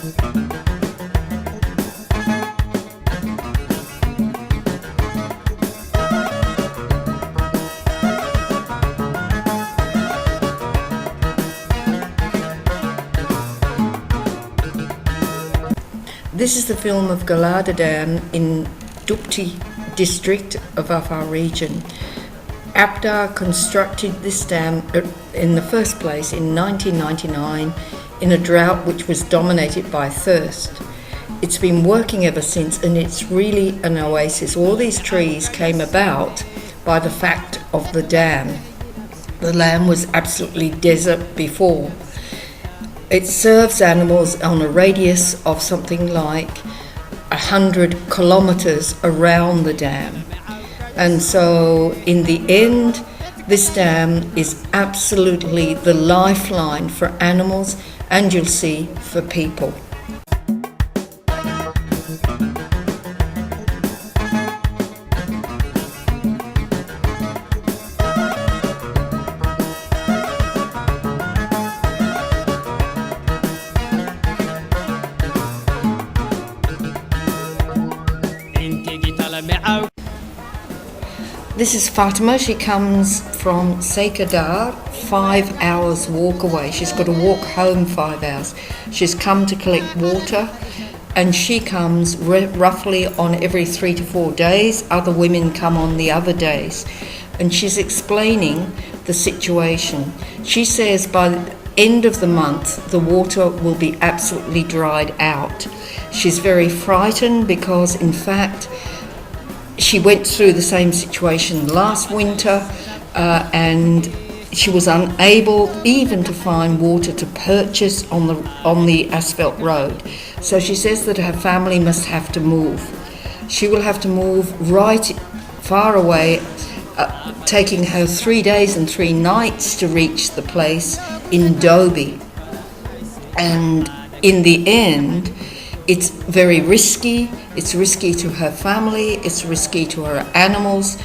This is the film of Galada Dam in Dupti district of Afar region. Apda constructed this dam in the first place in 1999 in a drought which was dominated by thirst. It's been working ever since, and it's really an oasis. All these trees came about by the fact of the dam. The land was absolutely desert before. It serves animals on a radius of something like 100 kilometers around the dam. And so in the end, this dam is absolutely the lifeline for animals, and you'll see for people. This is Fatima. She comes from Sekadar, 5 hours walk away. She's got to walk home 5 hours. She's come to collect water, and she comes roughly on every 3 to 4 days. Other women come on the other days. And she's explaining the situation. She says by the end of the month, the water will be absolutely dried out. She's very frightened because, in fact, she went through the same situation last winter, and she was unable even to find water to purchase on the asphalt road. So she says that her family must have to move. She will have to move right far away, taking her 3 days and 3 nights to reach the place in Dobi. And in the end, it's very risky. It's risky to her family, it's risky to her animals,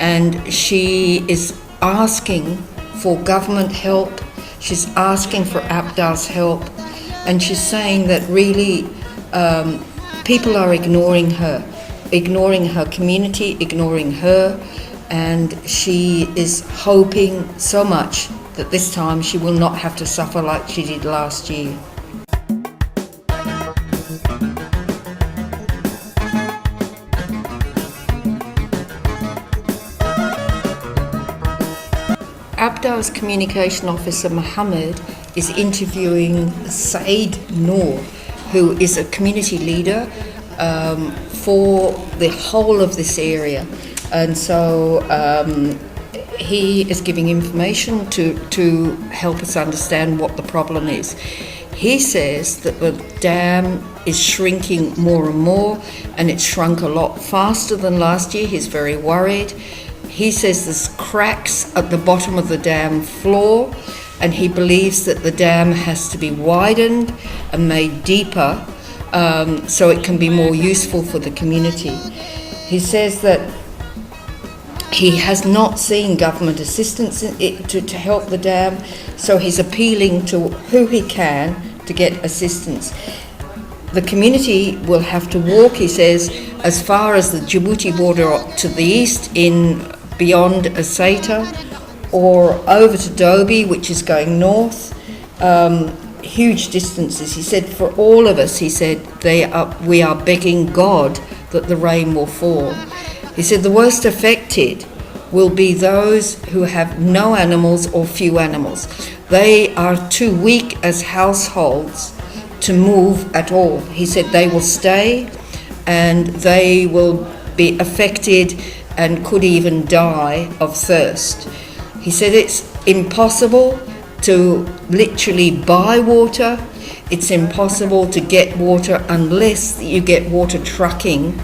and she is asking for government help. She's asking for Apda's help, and she's saying that really people are ignoring her community, ignoring her, and she is hoping so much that this time she will not have to suffer like she did last year. Apda's communication officer Mohammed is interviewing Saeed Noor, who is a community leader for the whole of this area, and so he is giving information to help us understand what the problem is. He says that the dam is shrinking more and more, and it's shrunk a lot faster than last year. He's very worried. He says there's cracks at the bottom of the dam floor, and he believes that the dam has to be widened and made deeper so it can be more useful for the community. He says that he has not seen government assistance to help the dam, so he's appealing to who he can to get assistance. The community will have to walk, he says, as far as the Djibouti border to the east beyond Asata, or over to Dobi, which is going north, huge distances. He said for all of us, he said, we are begging God that the rain will fall. He said the worst affected will be those who have no animals or few animals. They are too weak as households to move at all. He said they will stay, and they will be affected and could even die of thirst. He said it's impossible to literally buy water. It's impossible to get water unless you get water trucking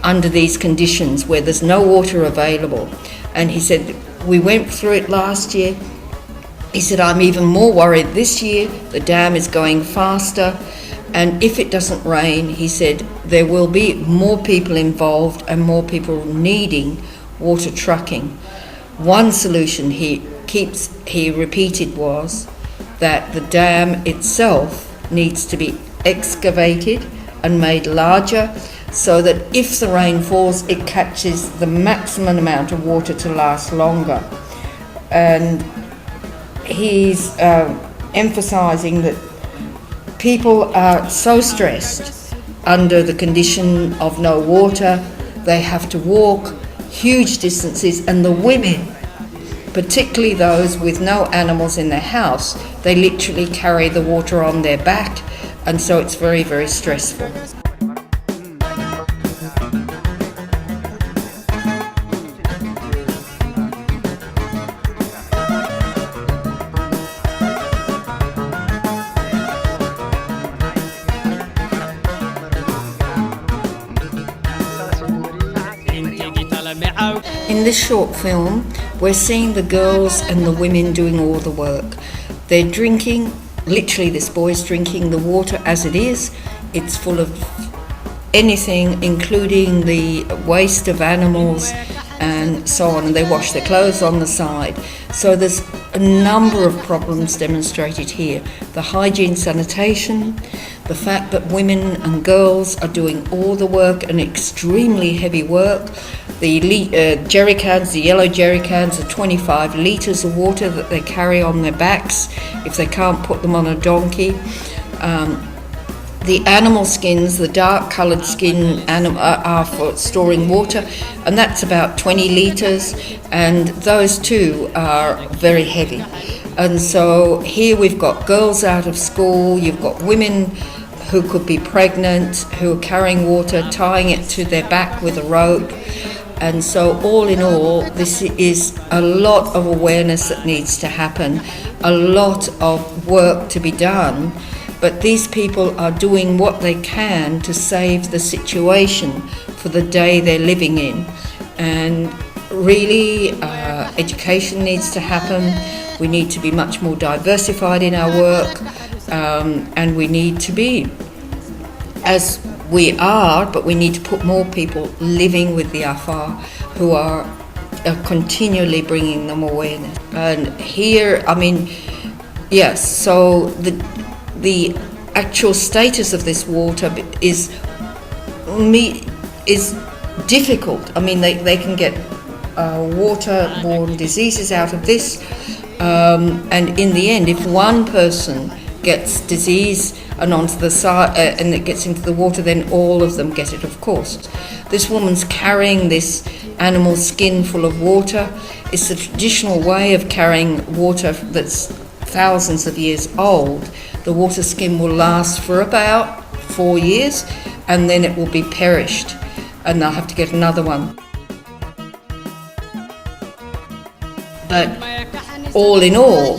under these conditions where there's no water available. And he said, we went through it last year. He said, I'm even more worried this year. The dam is going faster. And if it doesn't rain, he said, there will be more people involved and more people needing water trucking. One solution he repeated was that the dam itself needs to be excavated and made larger so that if the rain falls, it catches the maximum amount of water to last longer. And he's emphasising that people are so stressed under the condition of no water. They have to walk huge distances, and the women, particularly those with no animals in their house, they literally carry the water on their back, and so it's very, very stressful. In this short film, we're seeing the girls and the women doing all the work. They're drinking, literally this boy's drinking the water as it is. It's full of anything, including the waste of animals and so on, and they wash their clothes on the side. So there's a number of problems demonstrated here. The hygiene, sanitation, the fact that women and girls are doing all the work and extremely heavy work. The jerry cans, the yellow jerry cans, are 25 litres of water that they carry on their backs if they can't put them on a donkey. The animal skins, the dark coloured skin are for storing water, and that's about 20 litres, and those too are very heavy. And so here we've got girls out of school, you've got women who could be pregnant, who are carrying water, tying it to their back with a rope. And so all in all, this is a lot of awareness that needs to happen, a lot of work to be done, but these people are doing what they can to save the situation for the day they're living in. And really, education needs to happen. We need to be much more diversified in our work, and we need to be, as we are, but we need to put more people living with the Afar who are continually bringing them awareness. And here, I mean, yes, so the actual status of this water is difficult. I mean, they can get waterborne diseases out of this, and in the end, if one person gets disease and onto the side, and it gets into the water, then all of them get it, of course. This woman's carrying this animal skin full of water. It's the traditional way of carrying water that's thousands of years old. The water skin will last for about 4 years, and then it will be perished, and they'll have to get another one. But all in all,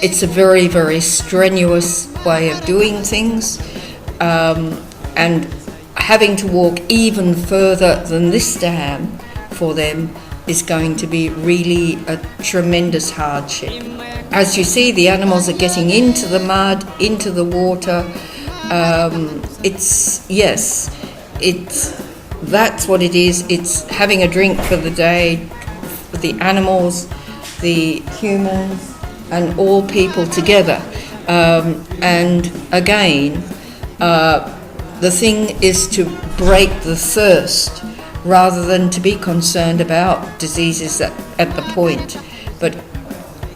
it's a very, very strenuous way of doing things, and having to walk even further than this dam for them is going to be really a tremendous hardship. As you see, the animals are getting into the mud, into the water. That's what it is. It's having a drink for the day, for the animals, the humans, and all people together. And again, the thing is to break the thirst rather than to be concerned about diseases at the point. But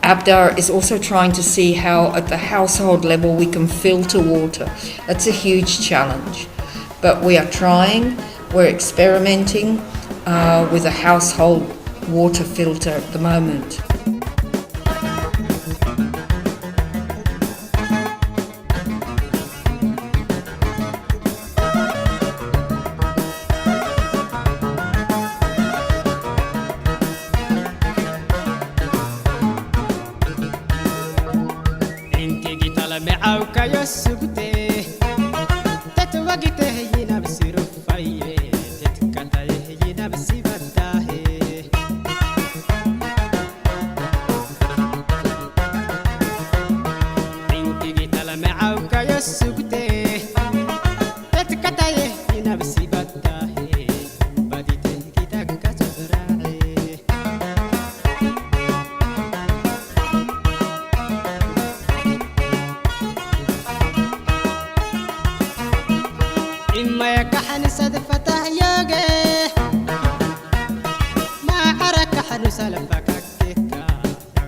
Abda is also trying to see how at the household level we can filter water. That's a huge challenge. But we are trying, we're experimenting with a household water filter at the moment. إما يكحن صدفته ياجي ما عرك حن سلفك كيكا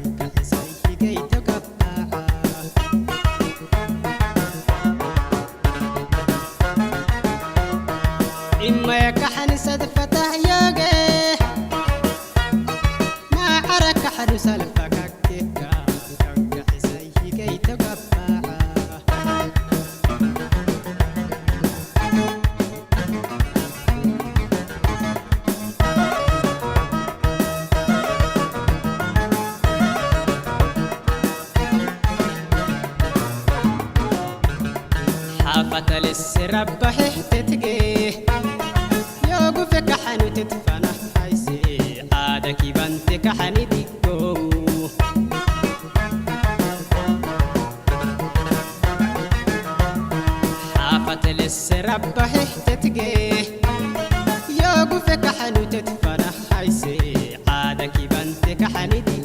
ينك حسي كي تقطع إما يكحن صدفته ياجي ما عرك حن سلفك كيكا ينك حسي كي تقطع حافة للسرب حتتجي يوقفك حنو تتفنح حيسي عادك بنتك حنديكو حافة للسرب حتتجي يوقفك حنو تتفنح حيسي عادك بنتك حنديكو